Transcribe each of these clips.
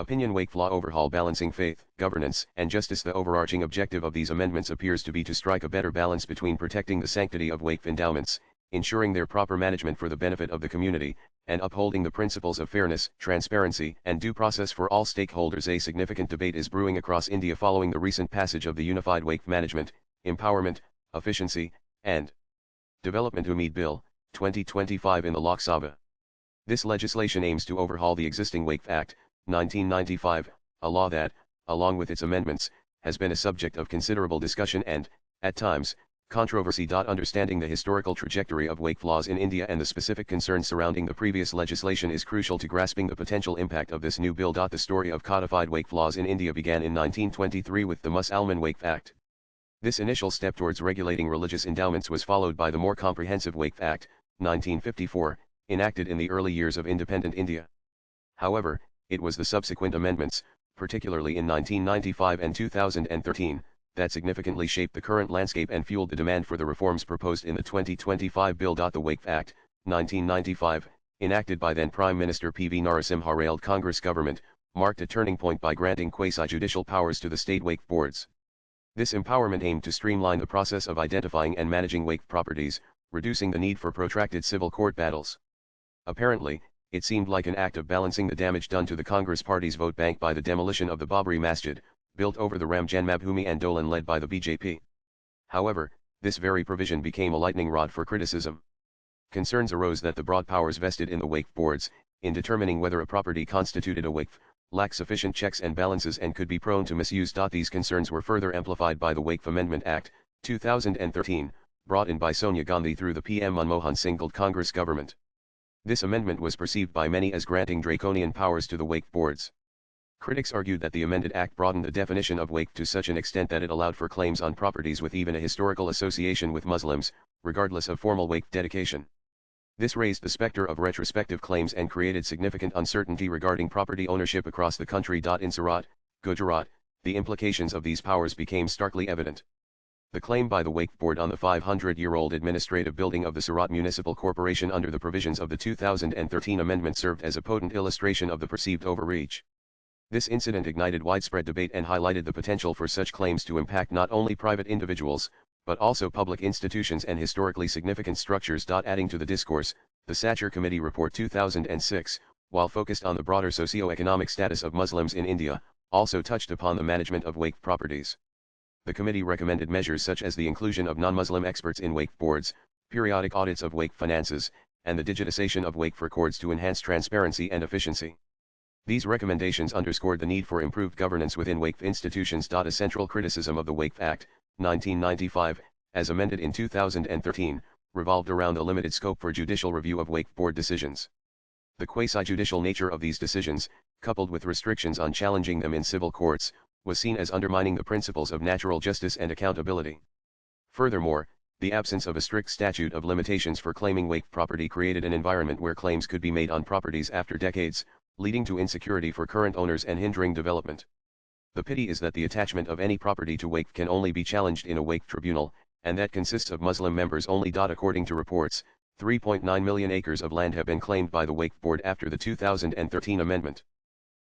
Opinion Waqf law overhaul balancing faith, governance, and justice. The overarching objective of these amendments appears to be to strike a better balance between protecting the sanctity of Waqf endowments, ensuring their proper management for the benefit of the community, and upholding the principles of fairness, transparency, and due process for all stakeholders. A significant debate is brewing across India following the recent passage of the Unified Waqf Management, Empowerment, Efficiency, and Development Umeed Bill, 2025 in the Lok Sabha. This legislation aims to overhaul the existing Waqf Act, 1995, a law that, along with its amendments, has been a subject of considerable discussion and, at times, controversy. Understanding the historical trajectory of Waqf laws in India and the specific concerns surrounding the previous legislation is crucial to grasping the potential impact of this new bill. The story of codified Waqf laws in India began in 1923 with the Mussalman Waqf Act. This initial step towards regulating religious endowments was followed by the more comprehensive Waqf Act, 1954, enacted in the early years of independent India. However, it was the subsequent amendments, particularly in 1995 and 2013, that significantly shaped the current landscape and fueled the demand for the reforms proposed in the 2025 bill. The Waqf Act, 1995, enacted by then Prime Minister P.V. Narasimha-railed Congress government, marked a turning point by granting quasi-judicial powers to the state Waqf boards. This empowerment aimed to streamline the process of identifying and managing Waqf properties, reducing the need for protracted civil court battles. Apparently, it seemed like an act of balancing the damage done to the Congress party's vote bank by the demolition of the Babri Masjid, built over the Ram Janmabhoomi Andolan led by the BJP. However, this very provision became a lightning rod for criticism. Concerns arose that the broad powers vested in the Waqf boards, in determining whether a property constituted a Waqf, lacked sufficient checks and balances and could be prone to misuse. These concerns were further amplified by the Waqf Amendment Act, 2013, brought in by Sonia Gandhi through the PM Manmohan Singh-led Congress government. This amendment was perceived by many as granting draconian powers to the Waqf boards. Critics argued that the amended act broadened the definition of Waqf to such an extent that it allowed for claims on properties with even a historical association with Muslims, regardless of formal Waqf dedication. This raised the specter of retrospective claims and created significant uncertainty regarding property ownership across the country. In Surat, Gujarat, the implications of these powers became starkly evident. The claim by the Waqf Board on the 500-year-old administrative building of the Surat Municipal Corporation under the provisions of the 2013 amendment served as a potent illustration of the perceived overreach. This incident ignited widespread debate and highlighted the potential for such claims to impact not only private individuals, but also public institutions and historically significant structures. Adding to the discourse, the Satcher Committee Report 2006, while focused on the broader socio-economic status of Muslims in India, also touched upon the management of Waqf properties. The committee recommended measures such as the inclusion of non-Muslim experts in Waqf boards, periodic audits of Waqf finances, and the digitization of Waqf records to enhance transparency and efficiency. These recommendations underscored the need for improved governance within Waqf institutions. A central criticism of the Waqf Act, 1995, as amended in 2013, revolved around the limited scope for judicial review of Waqf board decisions. The quasi-judicial nature of these decisions, coupled with restrictions on challenging them in civil courts, was seen as undermining the principles of natural justice and accountability. Furthermore, the absence of a strict statute of limitations for claiming Waqf property created an environment where claims could be made on properties after decades, leading to insecurity for current owners and hindering development. The pity is that the attachment of any property to Waqf can only be challenged in a Waqf tribunal, and that consists of Muslim members only. According to reports, 3.9 million acres of land have been claimed by the Waqf Board after the 2013 amendment.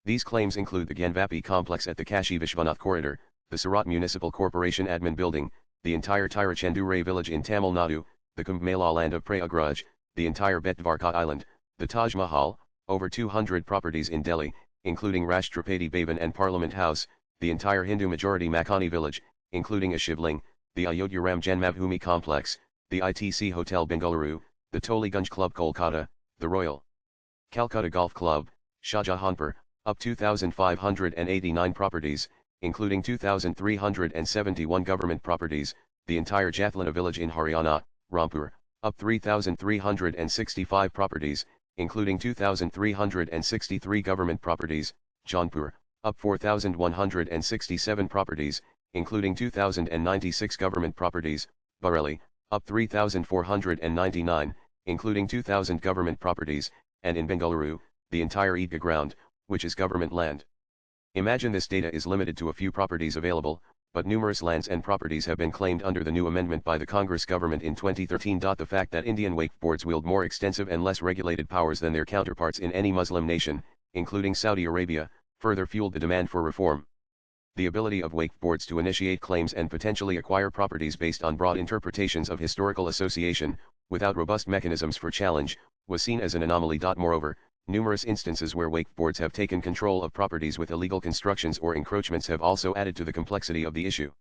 These claims include the Gyanvapi complex at the Kashi Vishwanath corridor, the Surat Municipal Corporation admin building, the entire Tiruchendurai village in Tamil Nadu, the Kumbh Mela land of Prayagraj, the entire Betdvarka island, the Taj Mahal, over 200 properties in Delhi, including Rashtrapati Bhavan and Parliament House, the entire Hindu-majority Makani village, including a Shivling, the Ayodhya Ram Janmabhoomi complex, the ITC Hotel Bengaluru, the Toligunj Club Kolkata, the Royal Calcutta Golf Club, Shahjahanpur, up 2,589 properties, including 2,371 government properties, the entire Jathlana village in Haryana, Rampur, up 3,365 properties, including 2,363 government properties, Jaunpur, up 4,167 properties, including 2,096 government properties, Bareilly, up 3,499, including 2,000 government properties, and in Bengaluru, the entire Eidgah ground, which is government land. Imagine this data is limited to a few properties available, but numerous lands and properties have been claimed under the new amendment by the Congress government in 2013. The fact that Indian Waqf boards wield more extensive and less regulated powers than their counterparts in any Muslim nation, including Saudi Arabia, further fueled the demand for reform. The ability of Waqf boards to initiate claims and potentially acquire properties based on broad interpretations of historical association, without robust mechanisms for challenge, was seen as an anomaly. Moreover, numerous instances where Waqf boards have taken control of properties with illegal constructions or encroachments have also added to the complexity of the issue.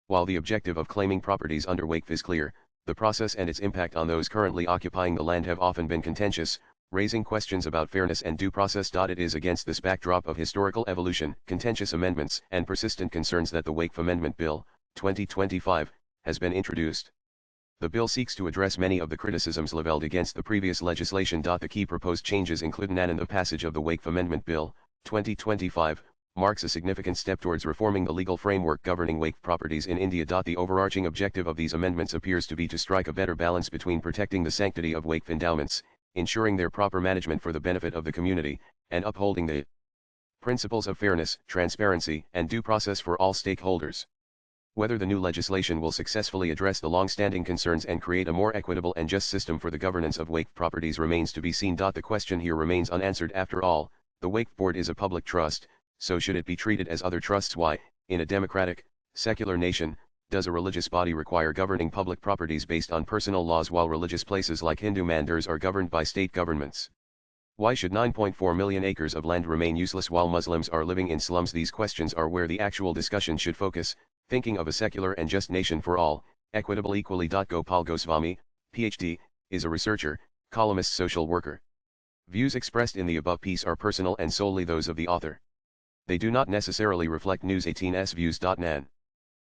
While the objective of claiming properties under Waqf is clear, the process and its impact on those currently occupying the land have often been contentious, raising questions about fairness and due process. It is against this backdrop of historical evolution, contentious amendments, and persistent concerns that the Waqf Amendment Bill, 2025, has been introduced. The bill seeks to address many of the criticisms leveled against the previous legislation. The key proposed changes include and the passage of the Waqf Amendment Bill, 2025, marks a significant step towards reforming the legal framework governing Waqf properties in India. The overarching objective of these amendments appears to be to strike a better balance between protecting the sanctity of Waqf endowments, ensuring their proper management for the benefit of the community, and upholding the principles of fairness, transparency, and due process for all stakeholders. Whether the new legislation will successfully address the long-standing concerns and create a more equitable and just system for the governance of Waqf properties remains to be seen. The question here remains unanswered. After all, the Waqf board is a public trust, so should it be treated as other trusts? Why, in a democratic, secular nation, does a religious body require governing public properties based on personal laws while religious places like Hindu mandirs are governed by state governments? Why should 9.4 million acres of land remain useless while Muslims are living in slums? These questions are where the actual discussion should focus, thinking of a secular and just nation for all, equitable equally. Gopal Goswami, PhD, is a researcher, columnist, social worker. Views expressed in the above piece are personal and solely those of the author. They do not necessarily reflect News 18's views. Nan.